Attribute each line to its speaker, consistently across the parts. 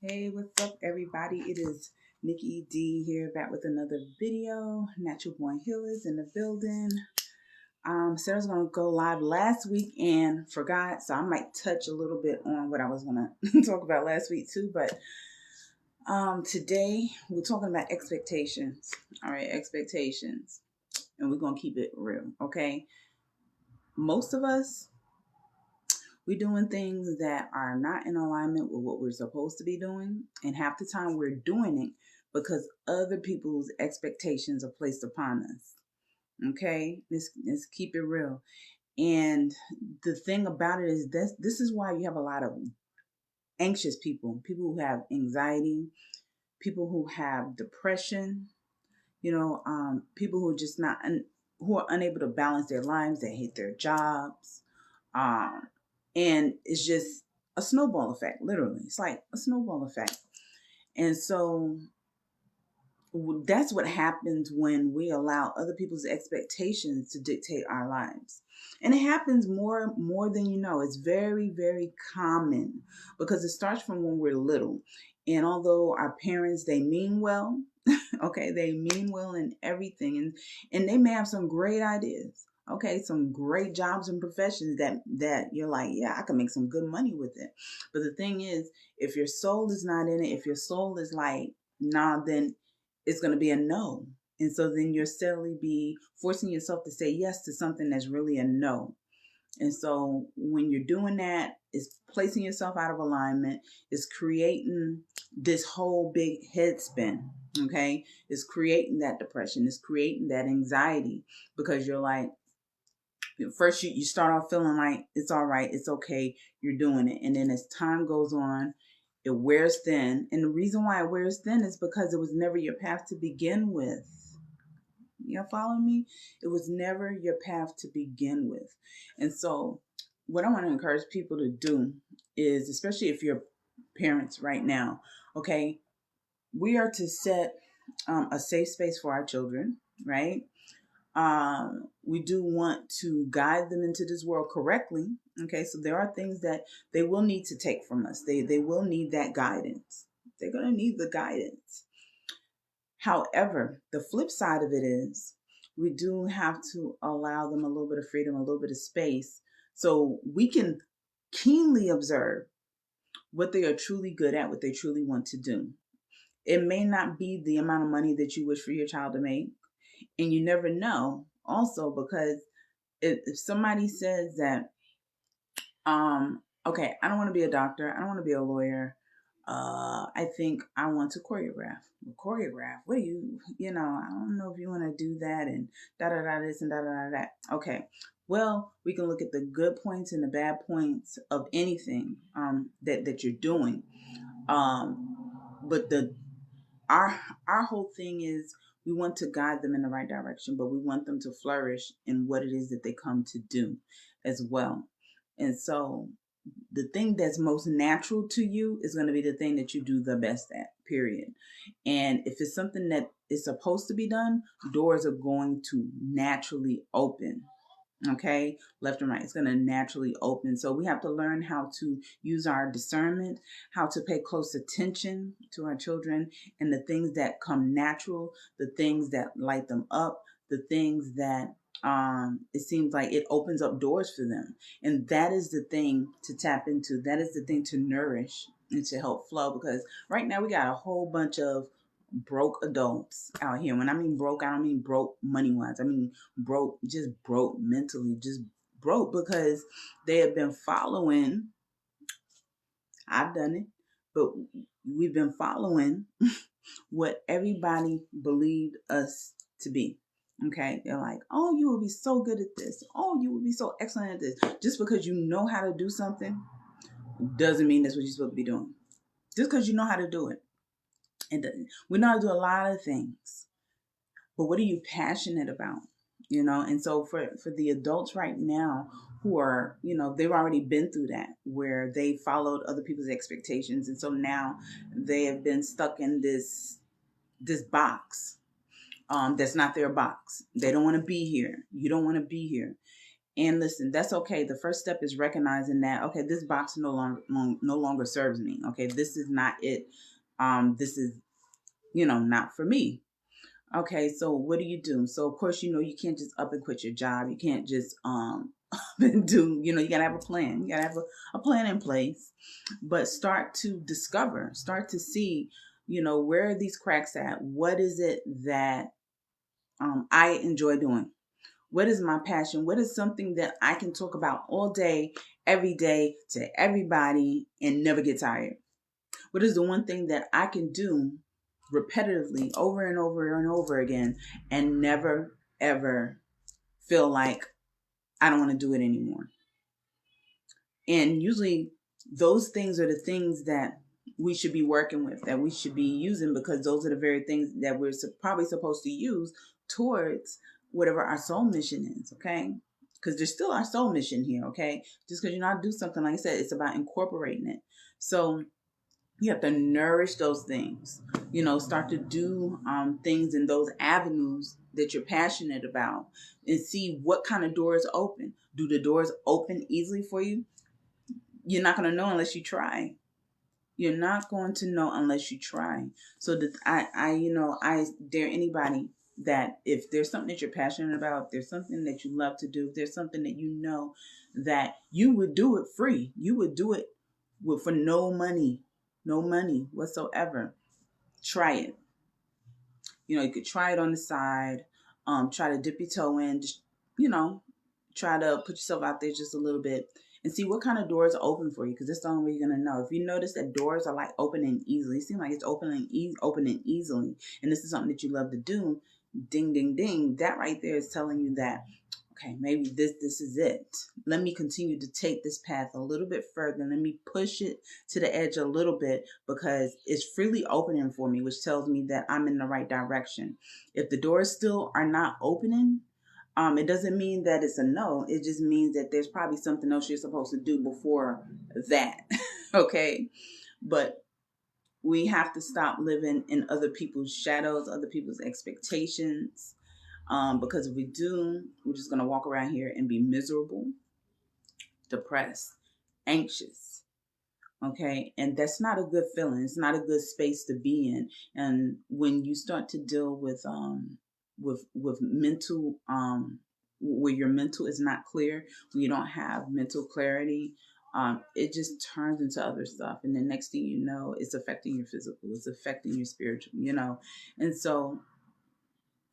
Speaker 1: Hey, what's up, everybody? It is Nikki D here, back with another video. Natural Born Healers in the building. Said I was gonna go live last week and forgot, so I might touch a little bit on what I was gonna talk about last week too. But today we're talking about expectations. All right, expectations, and we're gonna keep it real. Okay, most of us, we're doing things that are not in alignment with what we're supposed to be doing. And half the time we're doing it because other people's expectations are placed upon us. Okay? Let's keep it real. And the thing about it is this is why you have a lot of anxious people who have anxiety, people who have depression, people who are just not who are unable to balance their lives. They hate their jobs, um, and it's just a snowball effect. Literally, it's like a snowball effect. And so that's what happens when we allow other people's expectations to dictate our lives. And it happens more than you know. It's very, very common because it starts from when we're little. And although our parents, they mean well, okay, they mean well in everything, and they may have some great ideas, okay, some great jobs and professions that you're like, yeah, I can make some good money with it. But the thing is, if your soul is not in it, if your soul is like, nah, then it's going to be a no. And so then you'll steadily be forcing yourself to say yes to something that's really a no. And so when you're doing that, it's placing yourself out of alignment, it's creating this whole big head spin. Okay. It's creating that depression, it's creating that anxiety because you're like, first you start off feeling like it's all right, it's okay, you're doing it. And then as time goes on, it wears thin. And the reason why it wears thin is because it was never your path to begin with. Y'all follow me? It was never your path to begin with. And so, what I want to encourage people to do is, especially if you're parents right now, okay, we are to set a safe space for our children, right? We do want to guide them into this world correctly. Okay, so there are things that they will need to take from us. They will need that guidance. They're gonna need the guidance. However, the flip side of it is we do have to allow them a little bit of freedom, a little bit of space, so we can keenly observe what they are truly good at, what they truly want to do. It may not be the amount of money that you wish for your child to make. And you never know also because if somebody says that, okay, I don't want to be a doctor, I don't want to be a lawyer, I think I want to choreograph. Choreograph? What do I don't know if you want to do that and da da da this and da da da that. Okay. Well, we can look at the good points and the bad points of anything that you're doing. But our our whole thing is we want to guide them in the right direction, but we want them to flourish in what it is that they come to do as well. And so the thing that's most natural to you is going to be the thing that you do the best at, period. And if it's something that is supposed to be done, doors are going to naturally open. Okay, left and right, it's going to naturally open. So we have to learn how to use our discernment, how to pay close attention to our children and the things that come natural, the things that light them up, the things that it seems like it opens up doors for them. And that is the thing to tap into, that is the thing to nourish and to help flow, because right now we got a whole bunch of broke adults out here. When I mean broke, I don't mean broke money wise. I mean broke, just broke mentally, just broke because they have been following. I've done it, but we've been following what everybody believed us to be. Okay, they're like, oh, you will be so good at this. Oh, you will be so excellent at this. Just because you know how to do something doesn't mean that's what you're supposed to be doing. Just because you know how to do it, it doesn't. We know how to do a lot of things, but what are you passionate about? And so for the adults right now who are, they've already been through that where they followed other people's expectations, and so now they have been stuck in this box, that's not their box. They don't want to be here. You don't want to be here. And listen, that's okay. The first step is recognizing that, okay, this box no longer serves me. Okay, this is not it. This is, not for me. Okay, so what do you do? So of course, you can't just up and quit your job. You can't just up and do, you gotta have a plan. You gotta have a plan in place. But start to discover, start to see, where are these cracks at? What is it that I enjoy doing? What is my passion? What is something that I can talk about all day, every day to everybody and never get tired? What is the one thing that I can do repetitively over and over and over again and never, ever feel like I don't want to do it anymore? And usually those things are the things that we should be working with, that we should be using, because those are the very things that we're probably supposed to use towards whatever our soul mission is, okay? Because there's still our soul mission here, okay? Just because you're not do something, like I said, it's about incorporating it. So you have to nourish those things, start to do things in those avenues that you're passionate about, and see what kind of doors open. Do the doors open easily for you? You're not going to know unless you try. You're not going to know unless you try. So that I dare anybody that if there's something that you're passionate about, if there's something that you love to do, if there's something that that you would do it free, you would do it for no money whatsoever. Try it. You could try it on the side. Try to dip your toe in. Just try to put yourself out there just a little bit and see what kind of doors are open for you, because that's the only way you're gonna know. If you notice that doors are like opening easily, it seems like it's opening easily, and this is something that you love to do, ding, ding, ding, that right there is telling you that, okay, maybe this is it. Let me continue to take this path a little bit further. Let me push it to the edge a little bit, because it's freely opening for me, which tells me that I'm in the right direction. If the doors still are not opening, it doesn't mean that it's a no. It just means that there's probably something else you're supposed to do before that. Okay. But we have to stop living in other people's shadows, other people's expectations. Because if we do, we're just going to walk around here and be miserable, depressed, anxious. Okay. And that's not a good feeling. It's not a good space to be in. And when you start to deal with mental, where your mental is not clear, when you don't have mental clarity, it just turns into other stuff. And the next thing you know, it's affecting your physical, it's affecting your spiritual, And so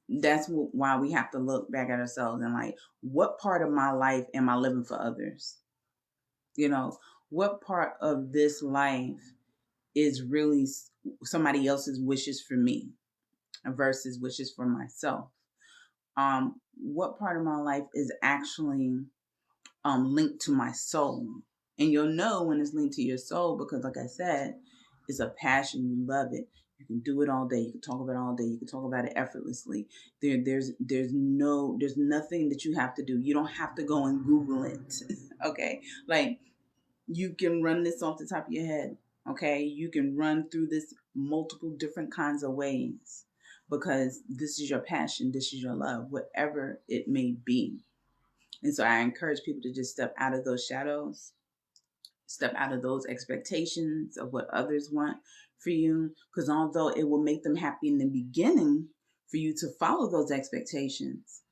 Speaker 1: that's why we have to look back at ourselves and like, what part of my life am I living for others? What part of this life is really somebody else's wishes for me versus wishes for myself? What part of my life is actually linked to my soul? And you'll know when it's linked to your soul, because like I said, it's a passion. You love it. You can do it all day. You can talk about it all day. You can talk about it effortlessly. There's nothing that you have to do. You don't have to go and Google it. Okay. Like, you can run this off the top of your head. Okay. You can run through this multiple different kinds of ways, because this is your passion. This is your love, whatever it may be. And so I encourage people to just step out of those shadows, step out of those expectations of what others want for you. Because although it will make them happy in the beginning for you to follow those expectations,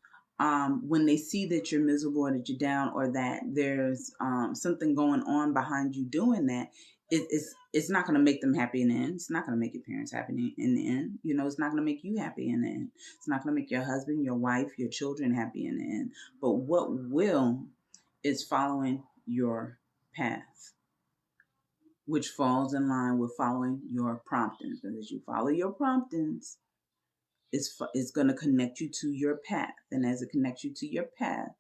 Speaker 1: when they see that you're miserable or that you're down, or that there's something going on behind you doing that, it's not going to make them happy in the end. It's not going to make your parents happy in the end. It's not going to make you happy in the end. It's not going to make your husband, your wife, your children happy in the end. But what will is following your path, which falls in line with following your promptings. Because as you follow your promptings, it's going to connect you to your path. And as it connects you to your path,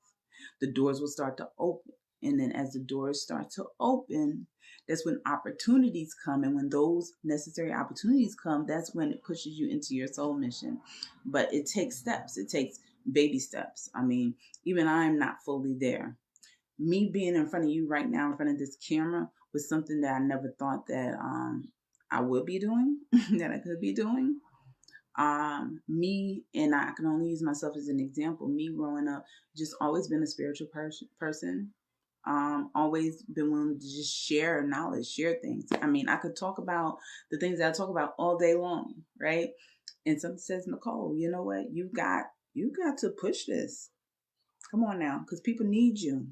Speaker 1: the doors will start to open. And then as the doors start to open, that's when opportunities come. And when those necessary opportunities come, that's when it pushes you into your soul mission. But it takes steps. It takes baby steps. I mean, even I'm not fully there. Me being in front of you right now, in front of this camera, was something that I never thought that I would be doing, that I could be doing. Me, and I can only use myself as an example, me growing up, just always been a spiritual person. Always been willing to just share knowledge, share things. I mean, I could talk about the things that I talk about all day long, right? And somebody says, Nicole, you know what? You got to push this. Come on now, because people need you.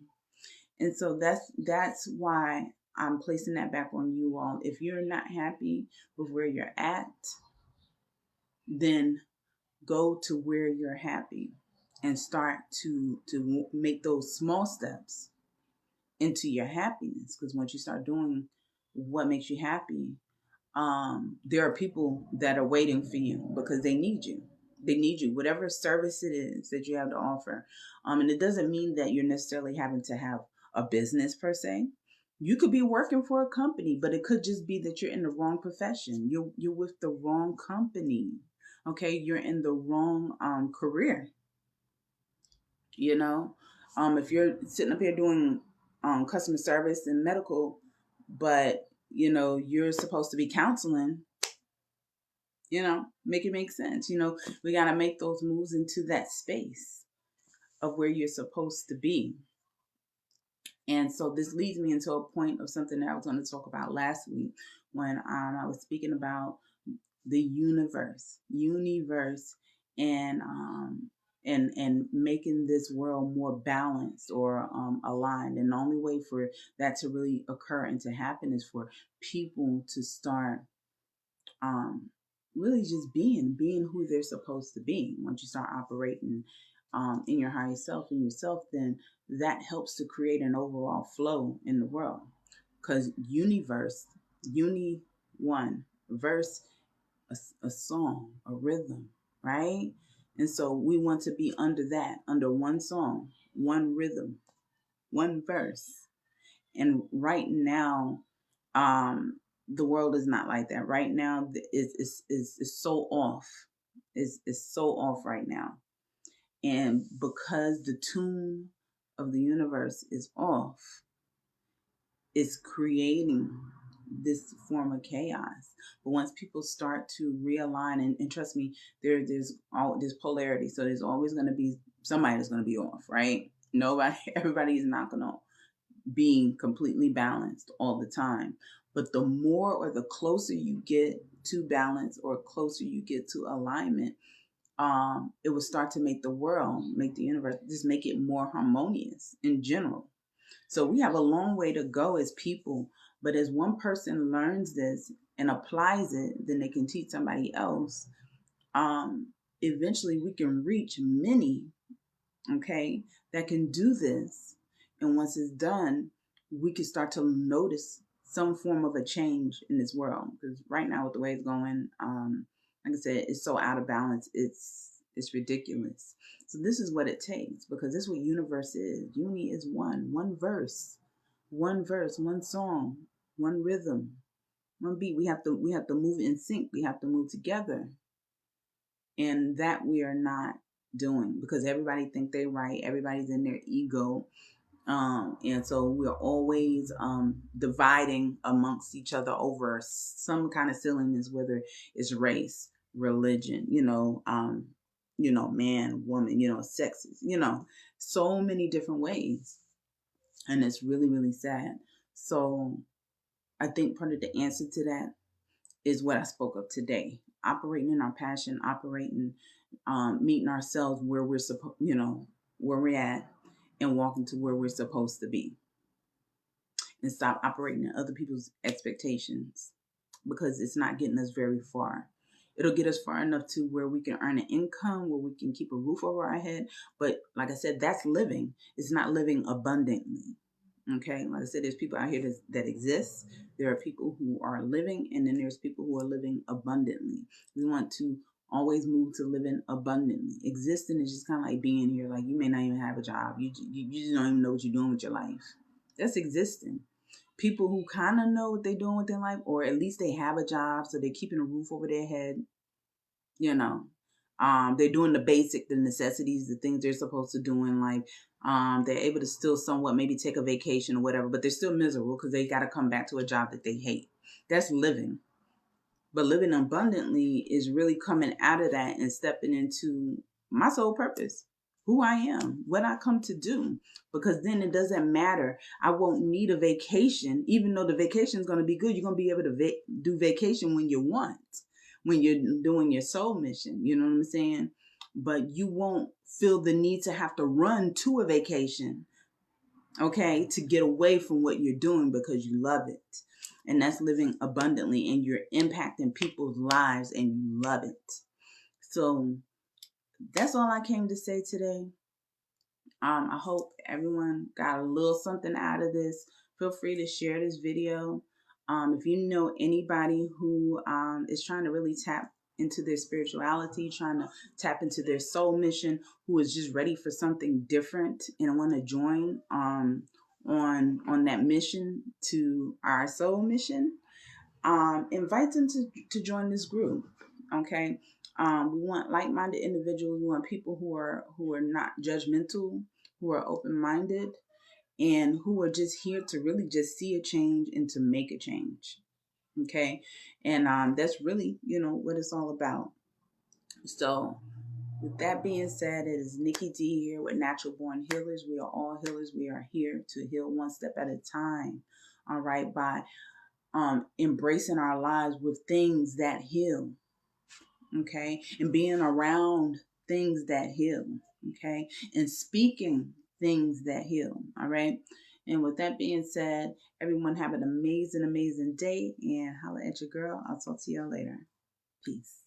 Speaker 1: And so that's why I'm placing that back on you all. If you're not happy with where you're at, then go to where you're happy and start to make those small steps into your happiness. Because once you start doing what makes you happy, there are people that are waiting for you because they need you. They need you, whatever service it is that you have to offer. And it doesn't mean that you're necessarily having to have a business per se. You could be working for a company, but it could just be that you're in the wrong profession. You're with the wrong company. Okay, you're in the wrong career. You know, if you're sitting up here doing customer service and medical, but you're supposed to be counseling, make it make sense. We got to make those moves into that space of where you're supposed to be. And so this leads me into a point of something that I was going to talk about last week when I was speaking about the universe, and making this world more balanced or aligned. And the only way for that to really occur and to happen is for people to start really just being who they're supposed to be. Once you start operating in your higher self, in yourself, then that helps to create an overall flow in the world. Because one verse, a song, a rhythm, right? And so we want to be under one song, one rhythm, one verse. And right now, the world is not like that. Right now, is so off. Is so off right now. And because the tune of the universe is off, it's creating this form of chaos. But once people start to realign, and trust me, there's polarity. So there's always going to be somebody that's going to be off, right? Everybody is not going to be completely balanced all the time. But the more or the closer you get to balance or closer you get to alignment, it will start to make the world, make the universe, just make it more harmonious in general. So we have a long way to go as people, but as one person learns this and applies it, then they can teach somebody else. Eventually we can reach many, okay, that can do this. And once it's done, we can start to notice some form of a change in this world. Because right now, with the way it's going, like I said, it's so out of balance. It's ridiculous. So this is what it takes, because this is what universe is. Uni is one verse, one song, one rhythm, one beat. We have to move in sync. We have to move together, and that we are not doing, because everybody think they're right. Everybody's in their ego. And so we're always dividing amongst each other over some kind of silliness, whether it's race, religion, man, woman, sexes, so many different ways. And it's really, really sad. So I think part of the answer to that is what I spoke of today. Operating in our passion, meeting ourselves where we're supposed, where we're at, and walking to where we're supposed to be. And stop operating in other people's expectations, because it's not getting us very far. It'll get us far enough to where we can earn an income, where we can keep a roof over our head. But like I said, that's living. It's not living abundantly. Okay, like I said, there's people out here that exist. There are people who are living, and then there's people who are living abundantly. We want to always move to living abundantly. Existing is just kind of like being here. Like, you may not even have a job. You just don't even know what you're doing with your life. That's existing. People who kind of know what they're doing with their life, or at least they have a job, so they're keeping a roof over their head. They're doing the necessities, the things they're supposed to do in life. They're able to still somewhat maybe take a vacation or whatever, but they're still miserable because they got to come back to a job that they hate. That's living. But living abundantly is really coming out of that and stepping into my sole purpose, who I am, what I come to do. Because then it doesn't matter. I won't need a vacation, even though the vacation is going to be good. You're going to be able to do vacation when you want, when you're doing your soul mission. You know what I'm saying? But you won't feel the need to have to run to a vacation, okay, to get away from what you're doing because you love it. And that's living abundantly, and you're impacting people's lives and you love it. So that's all I came to say today. I hope everyone got a little something out of this. Feel free to share this video. If you know anybody who is trying to really tap into their spirituality, trying to tap into their soul mission, who is just ready for something different and want to join on that mission to our soul mission, invite them to join this group. Okay. We want like-minded individuals. We want people who are not judgmental, who are open-minded, and who are just here to really just see a change and to make a change. Okay. And that's really, what it's all about. So with that being said, it is Nikki D here with Natural Born Healers. We are all healers. We are here to heal one step at a time. All right. By embracing our lives with things that heal. Okay. And being around things that heal. Okay. And speaking things that heal. All right. And with that being said, everyone have an amazing, amazing day, and holla at your girl. I'll talk to y'all later. Peace.